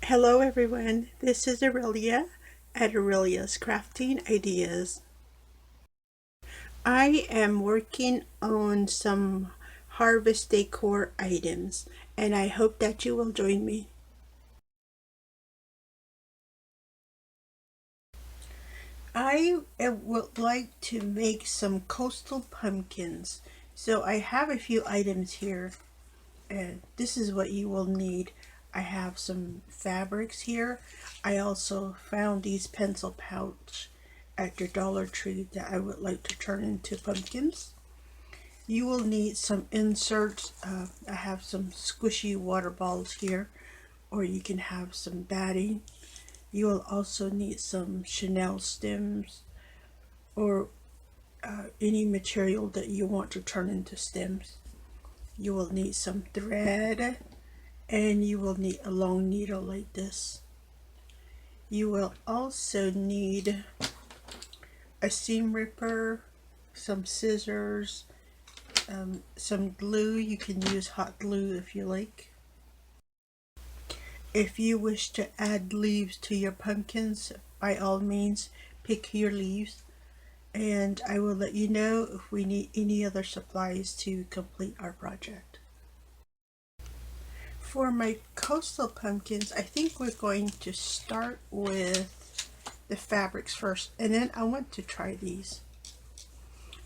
Hello everyone, this is Aurelia at Aurelia's Crafting Ideas. I am working on some harvest decor items and I hope that you will join me. I would like to make some coastal pumpkins. So I have a few items here and this is what you will need. I have some fabrics here. I also found these pencil pouch at your Dollar Tree that I would like to turn into pumpkins. You will need some inserts. I have some squishy water balls here, or you can have some batting. You will also need some Chanel stems or any material that you want to turn into stems. You will need some thread and you will need a long needle like this. You will also need a seam ripper, some scissors, some glue. You can use hot glue if you like. If you wish to add leaves to your pumpkins, by all means pick your leaves, and I will let you know if we need any other supplies to complete our project. For my coastal pumpkins, I think we're going to start with the fabrics first, and then I want to try these.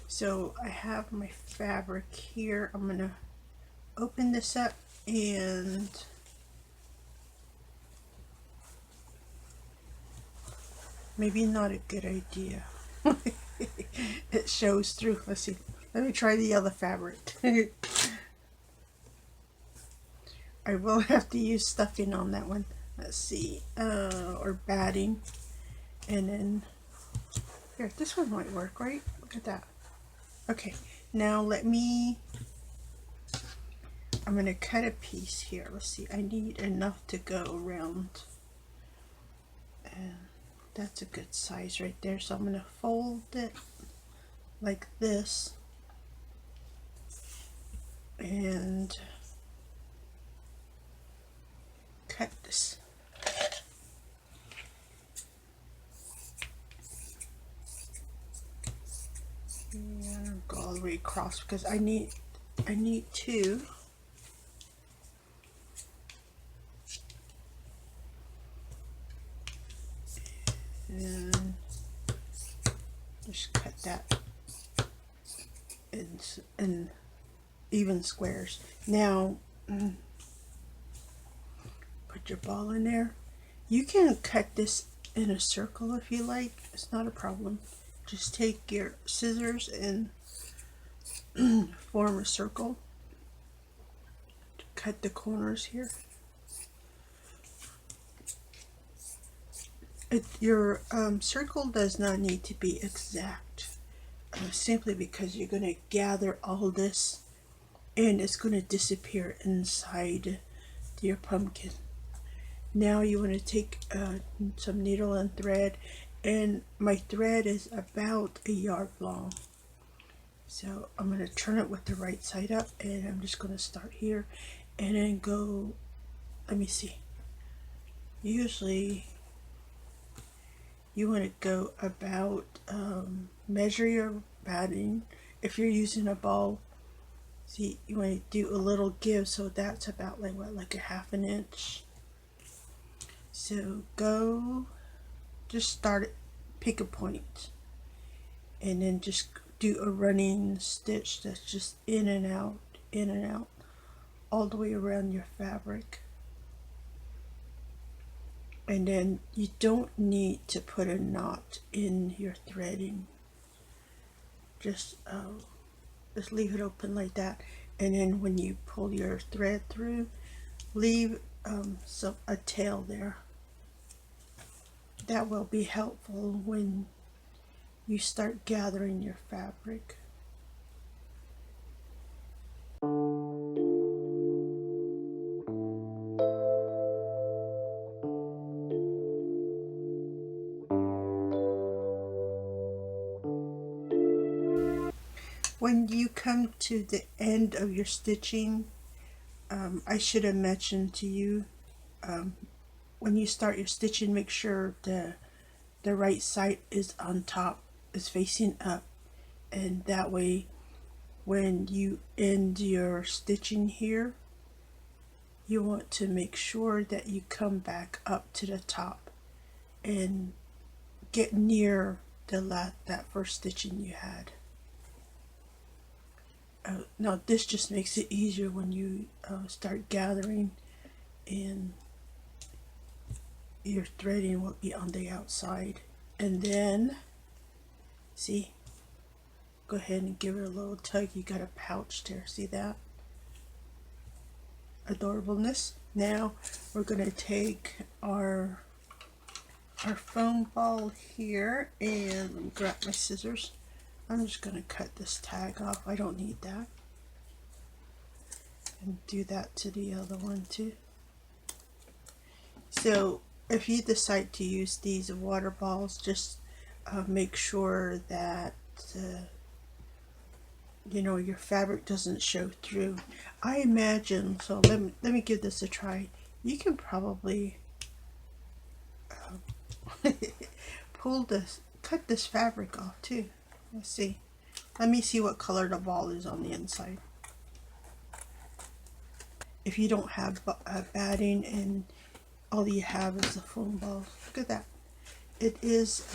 So I have my fabric here. I'm gonna open this up and maybe not a good idea. It shows through. Let's see. Let me try the other fabric. I will have to use stuffing on that one. Let's see. Or batting. And then here, this one might work, right? Look at that. Okay, now I'm gonna cut a piece here. Let's see, I need enough to go around. And that's a good size right there. So I'm gonna fold it like this. And cut this. And go all the way across because I need two. And just cut that in even squares. Now put your ball in there. You can cut this in a circle if you like. It's not a problem. Just take your scissors and form a circle. Cut the corners here. Your circle does not need to be exact, simply because you're going to gather all this and it's going to disappear inside your pumpkin. Now you want to take some needle and thread, and my thread is about a yard long. So I'm going to turn it with the right side up, and I'm just going to start here and then go, let me see, usually you want to go about, measure your batting. If you're using a ball, see, you want to do a little give, so that's about like what, like a half an inch. So go, just start it, pick a point, and then just do a running stitch that's just in and out, all the way around your fabric. And then you don't need to put a knot in your threading. Just leave it open like that. And then when you pull your thread through, leave a tail there. That will be helpful when you start gathering your fabric. When you come to the end of your stitching, I should have mentioned to you, when you start your stitching, make sure the right side is on top, is facing up, and that way when you end your stitching here, you want to make sure that you come back up to the top and get near that first stitching you had. Now this just makes it easier when you start gathering, and your threading will be on the outside. And then see, go ahead and give it a little tug. You got a pouch there, see that adorableness? Now we're going to take our foam ball here, and let me grab my scissors. I'm just going to cut this tag off. I don't need that. And do that to the other one too. So if you decide to use these water balls, just make sure that you know, your fabric doesn't show through. I imagine, so let me give this a try. You can probably cut this fabric off too. Let's see. Let me see what color the ball is on the inside. If you don't have batting and all you have is the foam ball, look at that. It is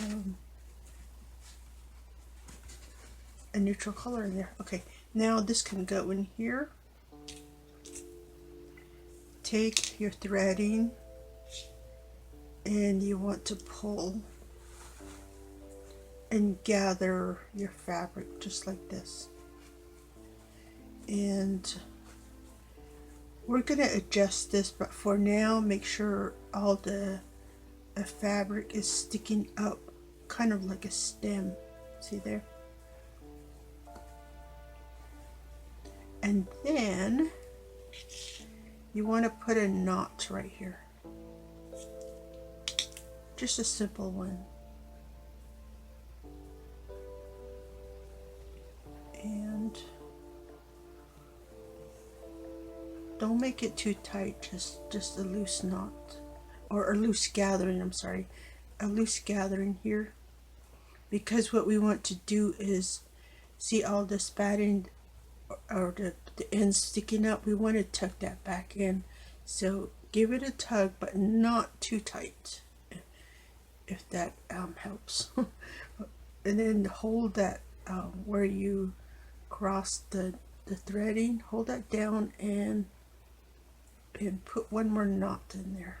a neutral color in there. Okay, now this can go in here. Take your threading and you want to pull and gather your fabric just like this. And we're going to adjust this, but for now make sure all the fabric is sticking up, kind of like a stem. See there? And then you want to put a knot right here. Just a simple one. And don't make it too tight, just a loose knot, or a loose gathering, I'm sorry, a loose gathering here, because what we want to do is, see all this batting or the ends sticking up, we want to tuck that back in. So give it a tug, but not too tight, if that helps. And then hold that where you cross the threading, hold that down and put one more knot in there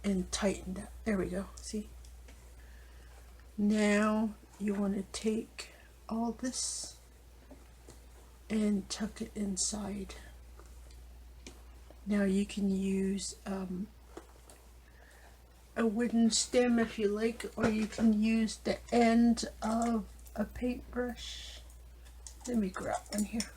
and tighten that. There we go. See? Now you want to take all this and tuck it inside. Now you can use a wooden stem if you like, or you can use the end of a paintbrush. Let me grab one here.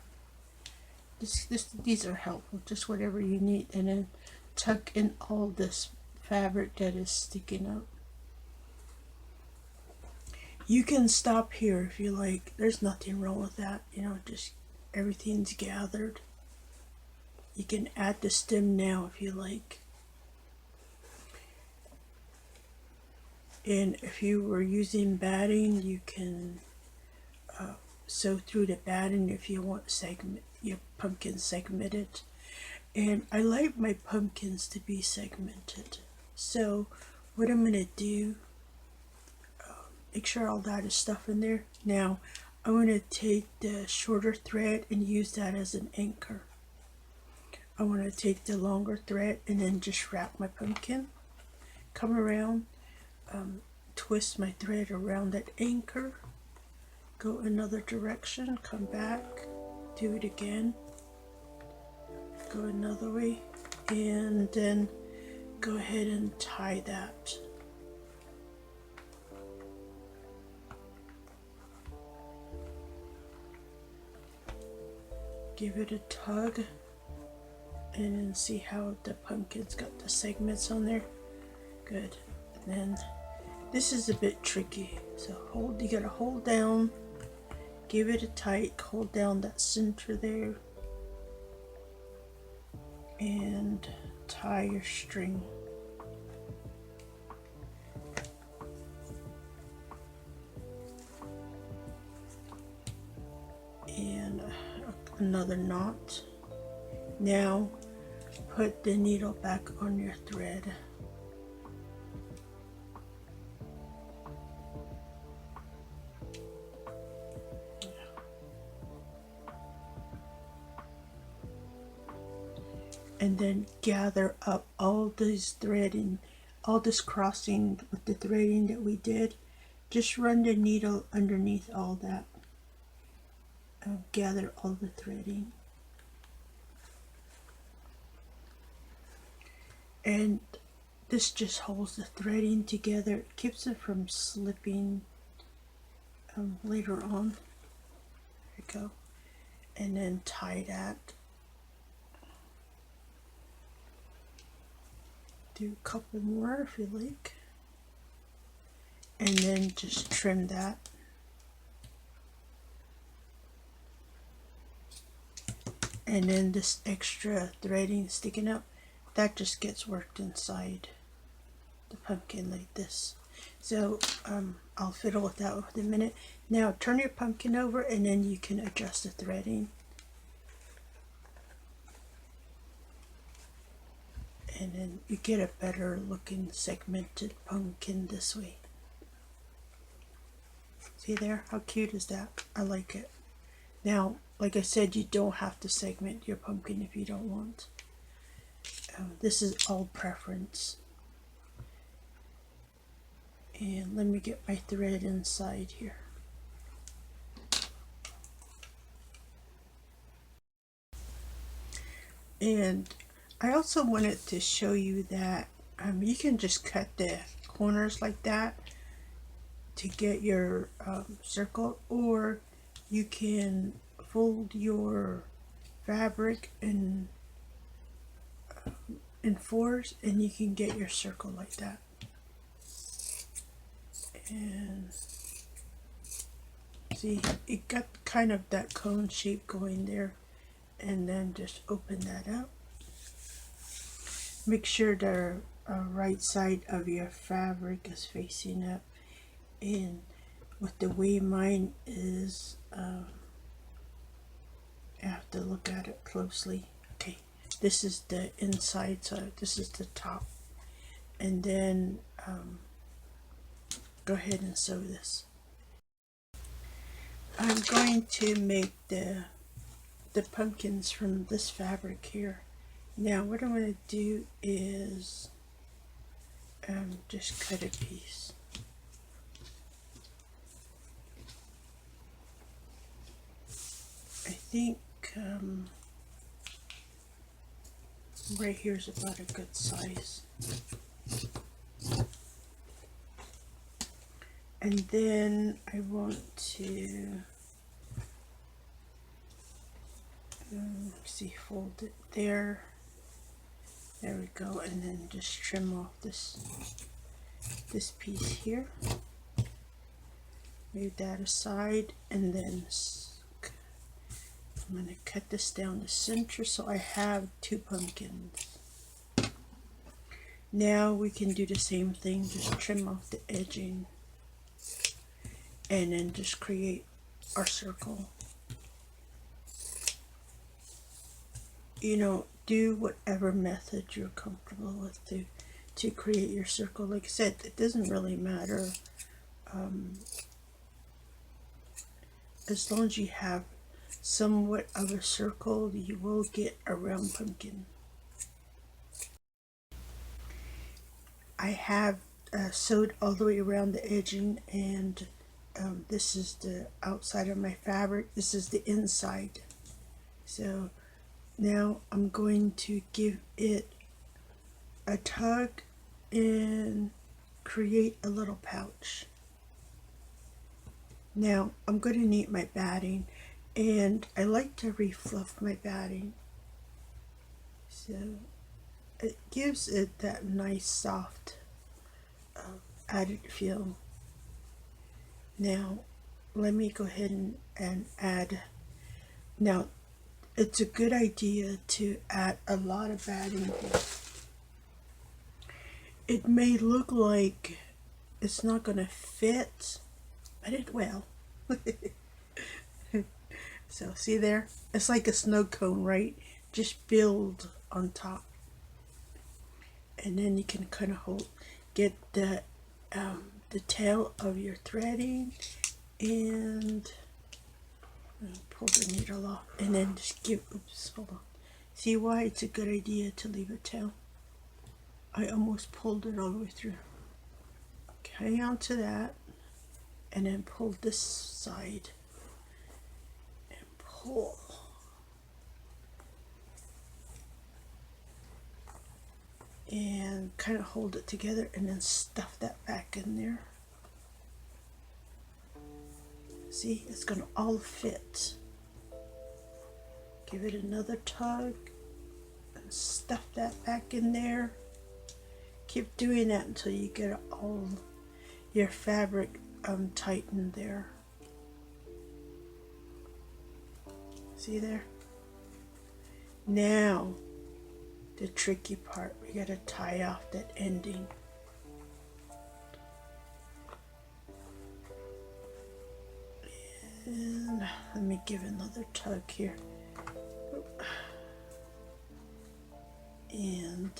These are helpful, just whatever you need, and then tuck in all this fabric that is sticking out. You can stop here if you like. There's nothing wrong with that, you know, just everything's gathered. You can add the stem now if you like. And if you were using batting, you can sew through the batting if you want your pumpkin segmented. And I like my pumpkins to be segmented. So what I'm going to do, make sure all that is stuff in there. Now I'm going to take the shorter thread and use that as an anchor. I want to take the longer thread and then just wrap my pumpkin, come around, twist my thread around that anchor, go another direction, come back, do it again, go another way, and then go ahead and tie that. Give it a tug and then see how the pumpkin's got the segments on there. Good. And then this is a bit tricky, so you gotta hold down, give it a tight, hold down that center there, and tie your string. And another knot. Now put the needle back on your thread. And then gather up all this threading, all this crossing with the threading that we did. Just run the needle underneath all that. Gather all the threading. And this just holds the threading together. It keeps it from slipping later on. There you go. And then tie that. Do a couple more if you like. And then just trim that. And then this extra threading sticking up, that just gets worked inside the pumpkin like this. So I'll fiddle with that in a minute. Now turn your pumpkin over and then you can adjust the threading. And then you get a better looking segmented pumpkin this way. See there? How cute is that? I like it. Now, like I said, you don't have to segment your pumpkin if you don't want. This is all preference. And let me get my thread inside here. And I also wanted to show you that you can just cut the corners like that to get your circle, or you can fold your fabric in fours and you can get your circle like that. And see, it got kind of that cone shape going there. And then just open that up. Make sure the right side of your fabric is facing up. And with the way mine is, I have to look at it closely. Okay, this is the inside side, this is the top. And then go ahead and sew this. I'm going to make the pumpkins from this fabric here. Now what I'm going to do is just cut a piece. I think right here is about a good size. And then I want to see, fold it there. There we go. And then just trim off this piece here. Move that aside, and then I'm going to cut this down the center so I have 2 pumpkins. Now we can do the same thing, just trim off the edging and then just create our circle. You know, do whatever method you're comfortable with to create your circle. Like I said, it doesn't really matter as long as you have somewhat of a circle, you will get a round pumpkin. I have sewed all the way around the edging, and this is the outside of my fabric, this is the inside. So now I'm going to give it a tug and create a little pouch. Now I'm going to need my batting, and I like to refluff my batting so it gives it that nice soft added feel. Now let me go ahead and add. Now it's a good idea to add a lot of batting here. it may look like it's not gonna fit, but it will. So see there? It's like a snow cone, right? Just build on top. And then you can kind of get the tail of your threading and pull the needle off, and then just hold on. See why it's a good idea to leave a tail? I almost pulled it all the way through. Hang on to that, and then pull this side, and pull. And kind of hold it together, and then stuff that back in there. See, it's going to all fit. Give it another tug and stuff that back in there. Keep doing that until you get all your fabric tightened there. See there? Now, the tricky part, we got to tie off that ending. And let me give another tug here. And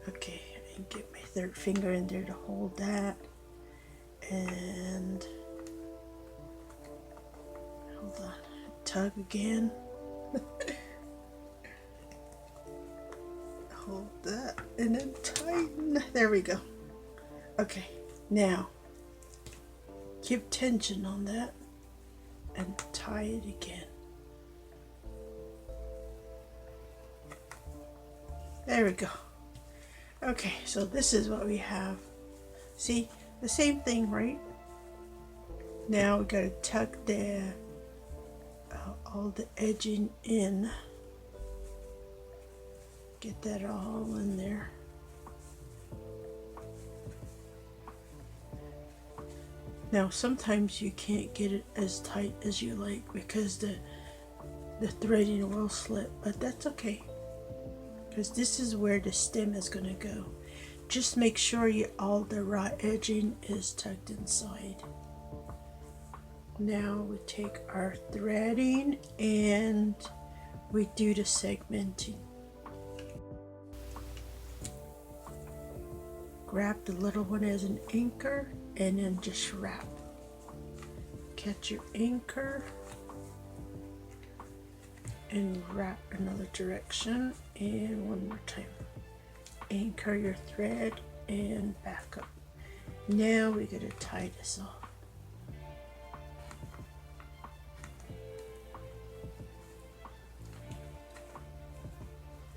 okay, and get my third finger in there to hold that. And hold on, tug again. Hold that and then tighten. There we go. Okay, now keep tension on that and tie it again. There we go. Okay, so this is what we have. See, the same thing, right? Now we gotta tuck the all the edging in. Get that all in there. Now sometimes you can't get it as tight as you like because the threading will slip, but that's okay, because this is where the stem is going to go. Just make sure all the raw edging is tucked inside. Now we take our threading and we do the segmenting. Grab the little one as an anchor and then just wrap. Catch your anchor and wrap another direction, and one more time. Anchor your thread and back up. Now we gotta tie this off.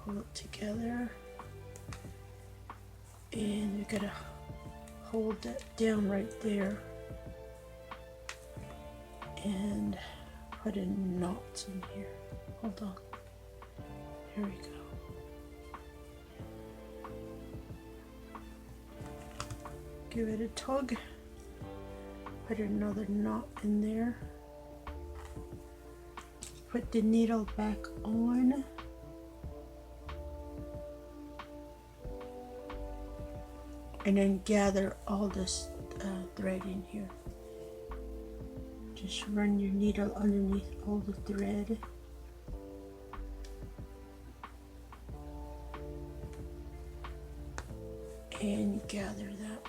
Pull it together, and you gotta hold that down right there and put in knots in here. Hold on. Here we go. Give it a tug. Put another knot in there. Put the needle back on. And then gather all this thread in here. Just run your needle underneath all the thread. And gather that.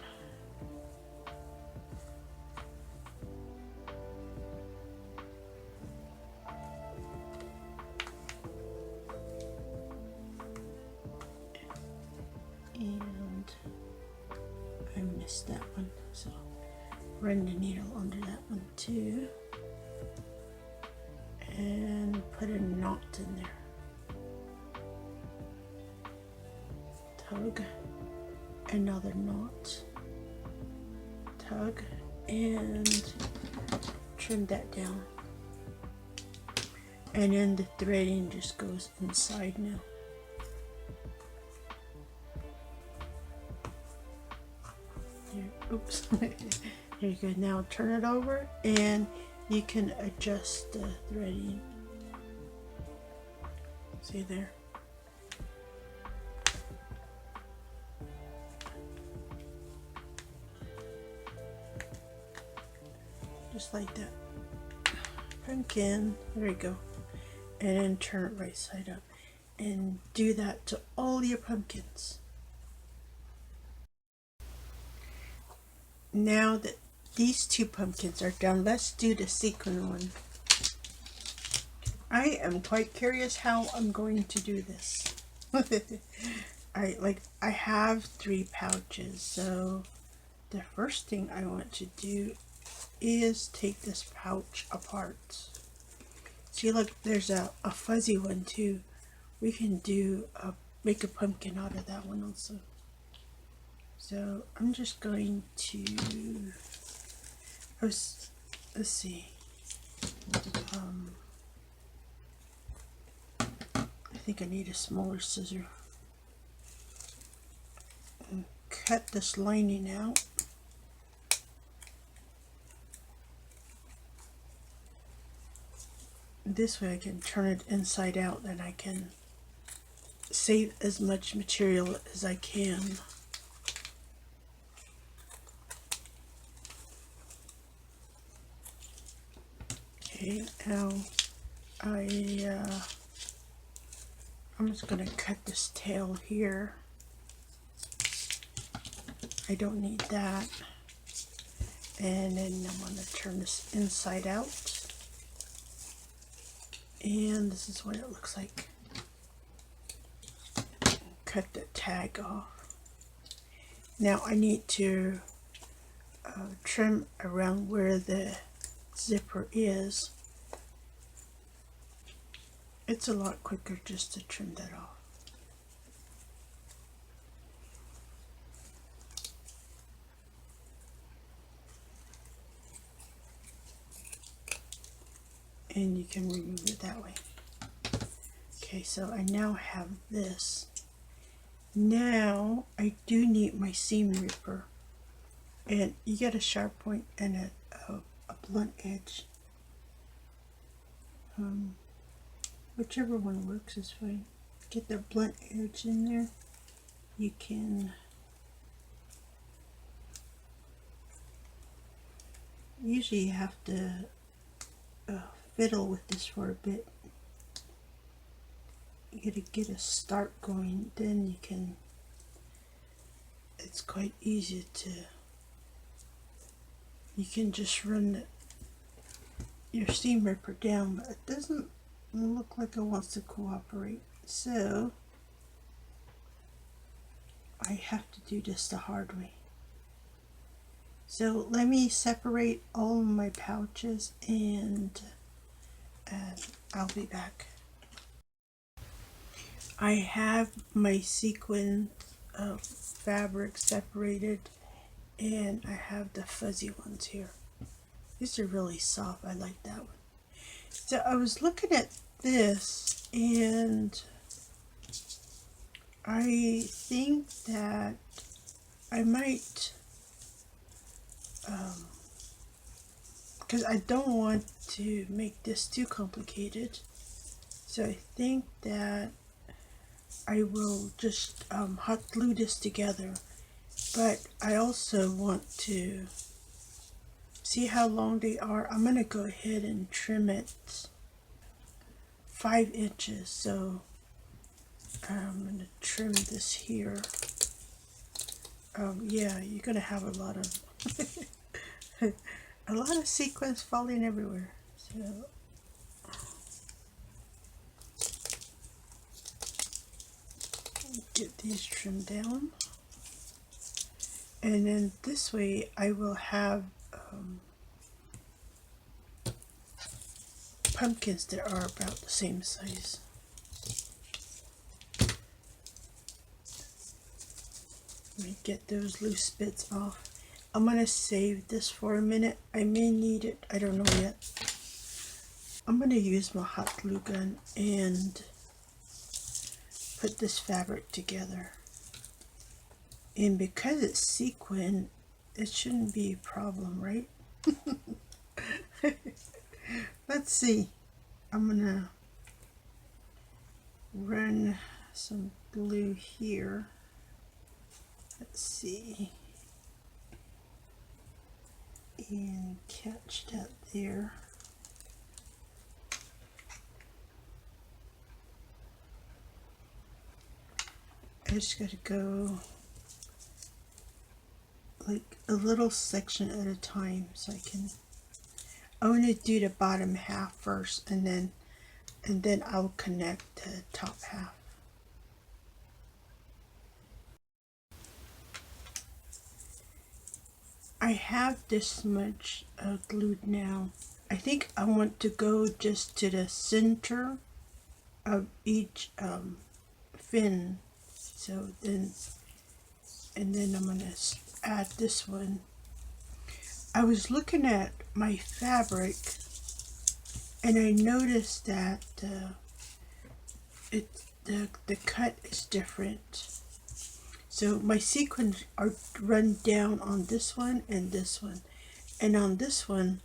And I missed that one, so run the needle under that one too, and put a knot in there. Tug, another knot, tug, and trim that down. And then the threading just goes inside now. Oops. There you go. Now turn it over and you can adjust the threading. See there? just like that. Pumpkin, there we go. And then turn it right side up. And do that to all your pumpkins. Now that these two pumpkins are done, let's do the sequin one. I am quite curious how I'm going to do this. I have 3 pouches, so the first thing I want to do is take this pouch apart. See, look, there's a fuzzy one too. We can do make a pumpkin out of that one also. So I'm just going to let's see. I think I need a smaller scissor. And cut this lining out. This way I can turn it inside out and I can save as much material as I can. Okay, now I'm just going to cut this tail here. I don't need that. And then I'm going to turn this inside out. And this is what it looks like. Cut the tag off. Now I need to trim around where the zipper is. It's a lot quicker just to trim that off. And you can remove it that way. Okay, so I now have this. Now I do need my seam ripper, and you get a sharp point and a blunt edge. Whichever one works is fine. Get the blunt edge in there. You can usually you have to fiddle with this for a bit. You gotta get a start going, then you can, it's quite easy to, you can just run your seam ripper down, but it doesn't look like it wants to cooperate, so I have to do this the hard way. So let me separate all of my pouches and I'll be back. I have my sequin fabric separated, and I have the fuzzy ones here. These are really soft. I like that one. So I was looking at this, and I think that I might, because I don't want to make this too complicated, so I think that I will just hot glue this together, but I also want to see how long they are. I'm going to go ahead and trim it 5 inches, so I'm going to trim this here. Yeah, you're going to have a lot of a lot of sequins falling everywhere, so get these trimmed down, and then this way I will have pumpkins that are about the same size. Let me get those loose bits off. I'm going to save this for a minute. I may need it, I don't know yet. I'm going to use my hot glue gun and put this fabric together, and because it's sequin, it shouldn't be a problem, right? Let's see. I'm gonna run some glue here. Let's see, and catch that there. I just gotta go like a little section at a time so I want to do the bottom half first, and then I'll connect the top half. I have this much glued now. I think I want to go just to the center of each fin. So then, and then I'm gonna add this one. I was looking at my fabric and I noticed that the cut is different. So my sequins are run down on this one and this one, and on this one,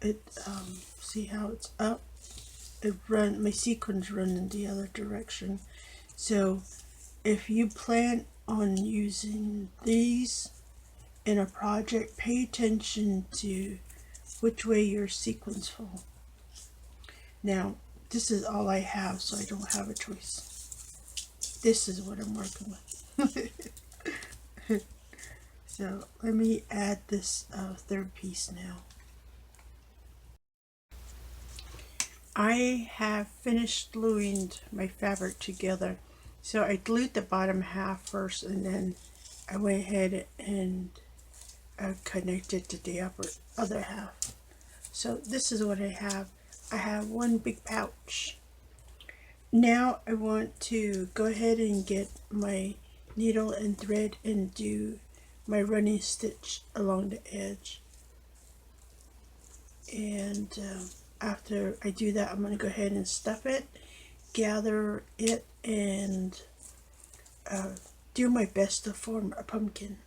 it see how it's up. My sequins run in the other direction. So if you plan on using these in a project, pay attention to which way your sequins fall. Now, this is all I have, so I don't have a choice. This is what I'm working with. So let me add this third piece now. I have finished gluing my fabric together. So I glued the bottom half first, and then I went ahead and connected to the other half. So this is what I have. I have one big pouch. Now I want to go ahead and get my needle and thread and do my running stitch along the edge. And after I do that, I'm going to go ahead and stuff it, gather it, and do my best to form a pumpkin.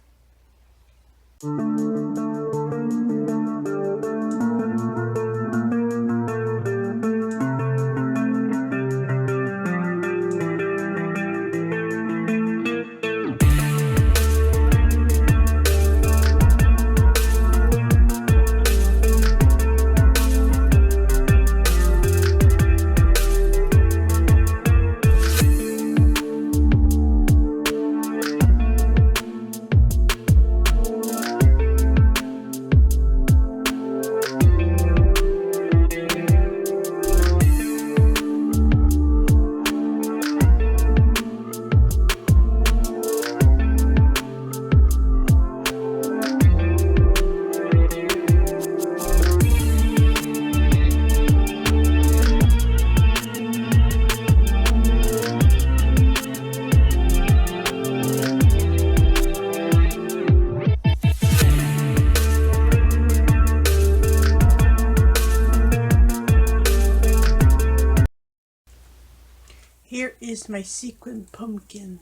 Here is my sequin pumpkin.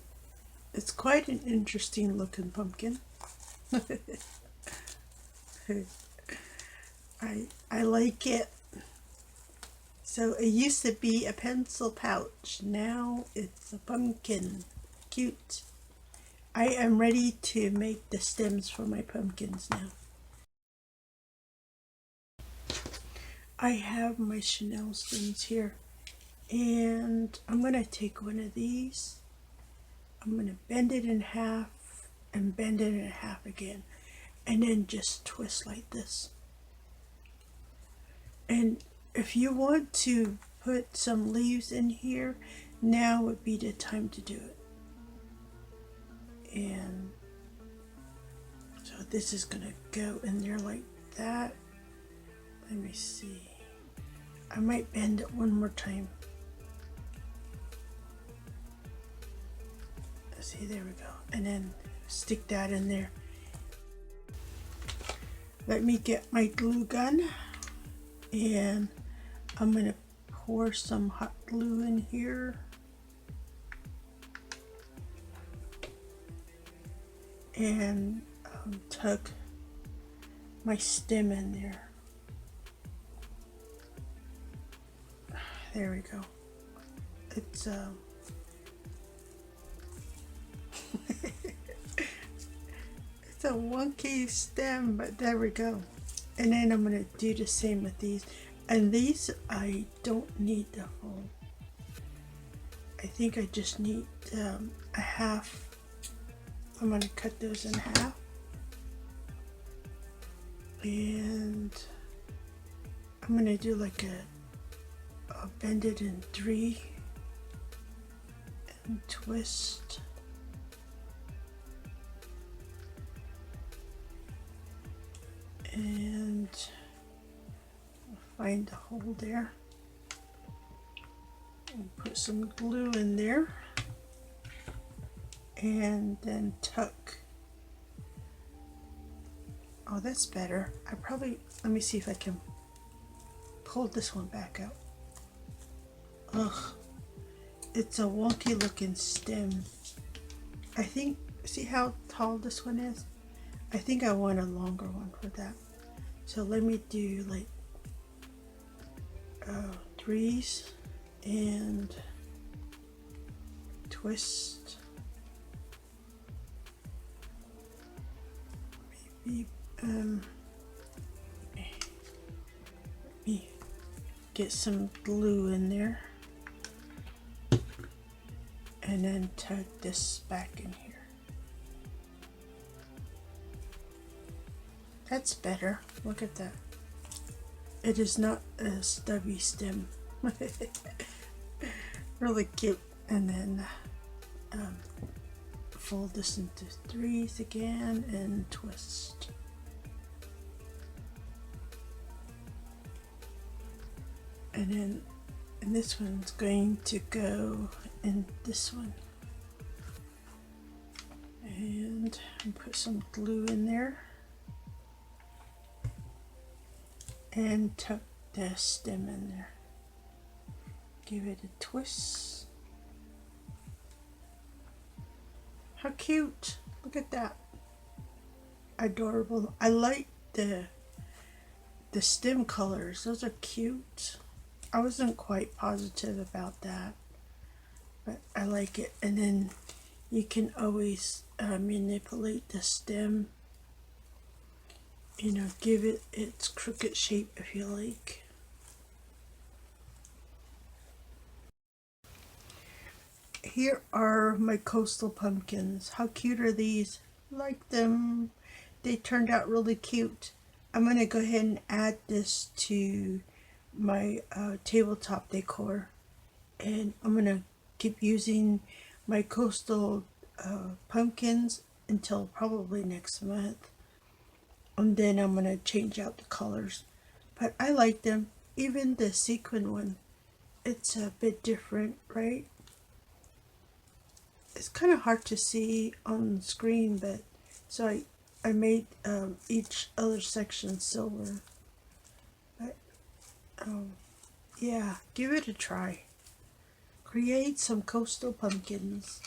It's quite an interesting looking pumpkin. I like it. So it used to be a pencil pouch. Now it's a pumpkin. Cute. I am ready to make the stems for my pumpkins now. I have my Chanel stems here. And I'm going to take one of these. I'm going to bend it in half and bend it in half again. And then just twist like this. And if you want to put some leaves in here, now would be the time to do it. And so this is going to go in there like that. Let me see. I might bend it one more time. See, there we go. And then stick that in there. Let me get my glue gun, and I'm going to pour some hot glue in here. And tuck my stem in there. There we go. It's It's a wonky stem, but there we go. And then I'm going to do the same with these. And these I don't need the whole. I think I just need a half. I'm going to cut those in half. And I'm going to do like a bend it in 3 and twist. And find the hole there and put some glue in there and then tuck. Oh, that's better. Let me see if I can pull this one back out. Ugh, it's a wonky looking stem. I think, see how tall this one is? I think I want a longer one for that. So let me do like 3s and twist. Maybe let me get some glue in there and then tuck this back in here. That's better. Look at that. It is not a stubby stem. Really cute. And then fold this into 3s again and twist. And this one's going to go in this one. And put some glue in there. And tuck the stem in there. Give it a twist. How cute. Look at that. Adorable. I like the stem colors. Those are cute. I wasn't quite positive about that, but I like it. And then you can always manipulate the stem. You know, give it its crooked shape if you like. Here are my coastal pumpkins. How cute are these? Like them. They turned out really cute. I'm going to go ahead and add this to my tabletop decor. And I'm going to keep using my coastal pumpkins until probably next month. And then I'm going to change out the colors. But I like them. Even the sequin one. It's a bit different, right? It's kind of hard to see on the screen, but so I made each other section silver. But yeah, give it a try. Create some coastal pumpkins.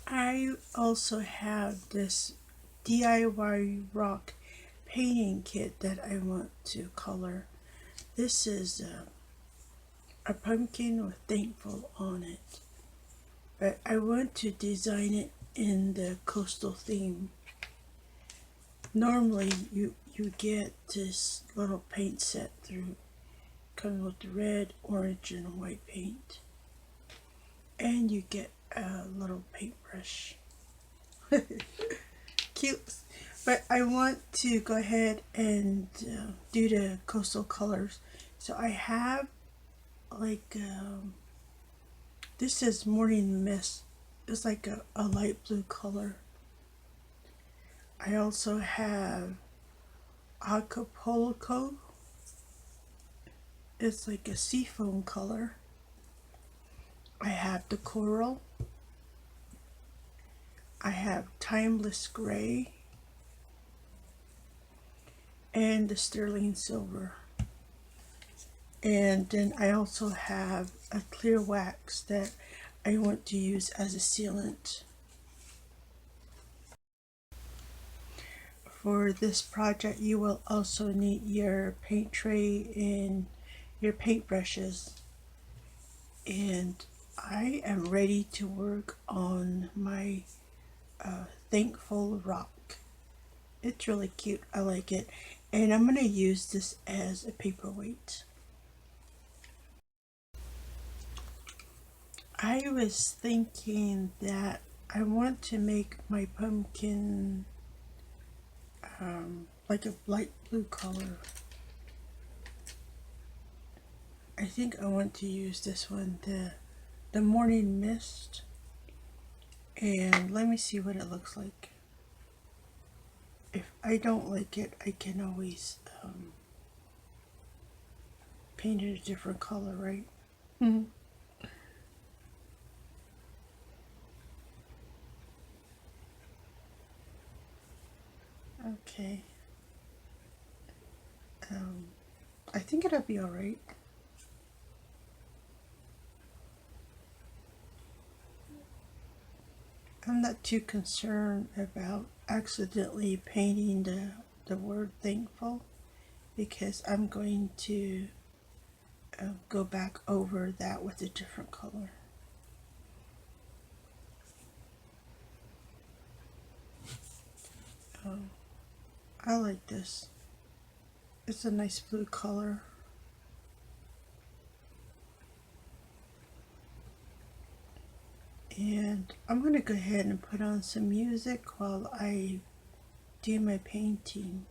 I also have this DIY rock painting kit that I want to color. This is a pumpkin with thankful on it, but I want to design it in the coastal theme. Normally you get this little paint set through, coming with the red, orange, and white paint, and you get a little paintbrush. Cute. But I want to go ahead and do the coastal colors. So I have like this is morning mist. It's like a light blue color. I also have Acapulco. It's like a seafoam color. I have the coral. I have timeless gray. And the sterling silver. And then I also have a clear wax that I want to use as a sealant. For this project, you will also need your paint tray and your paintbrushes, and I am ready to work on my Thankful Rock. It's really cute. I like it. And I'm going to use this as a paperweight. I was thinking that I want to make my pumpkin like a light blue color. I think I want to use this one, the Morning Mist. And let me see what it looks like. If I don't like it, I can always paint it a different color, right? Mm-hmm. Okay. I think it'll be alright. I'm not too concerned about accidentally painting the word thankful, because I'm going to go back over that with a different color. I like this. It's a nice blue color. And I'm going to go ahead and put on some music while I do my painting.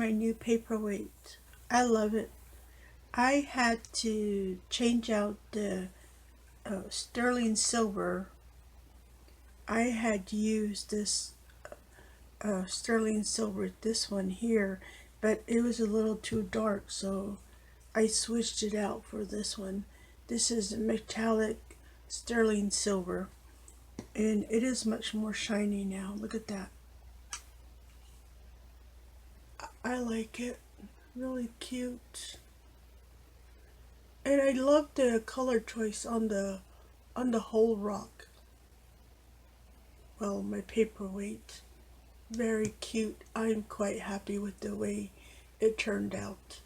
my new paperweight. I love it. I had to change out the sterling silver. I had used this sterling silver, this one here, but it was a little too dark, so I switched it out for this one. This is a metallic sterling silver, and it is much more shiny now. Look at that. I like it. Really cute. And I love the color choice on the whole rock. Well, my paperweight. Very cute. I'm quite happy with the way it turned out.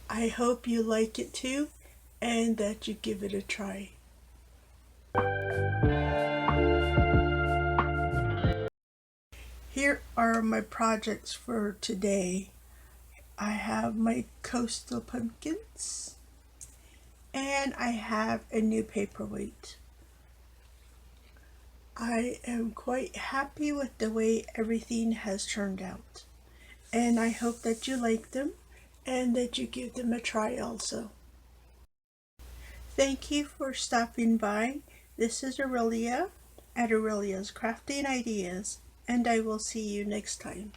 I hope you like it too and that you give it a try. Here are my projects for today. I have my coastal pumpkins and I have a new paperweight. I am quite happy with the way everything has turned out, and I hope that you like them and that you give them a try also. Thank you for stopping by. This is Aurelia at Aurelia's Crafting Ideas, and I will see you next time.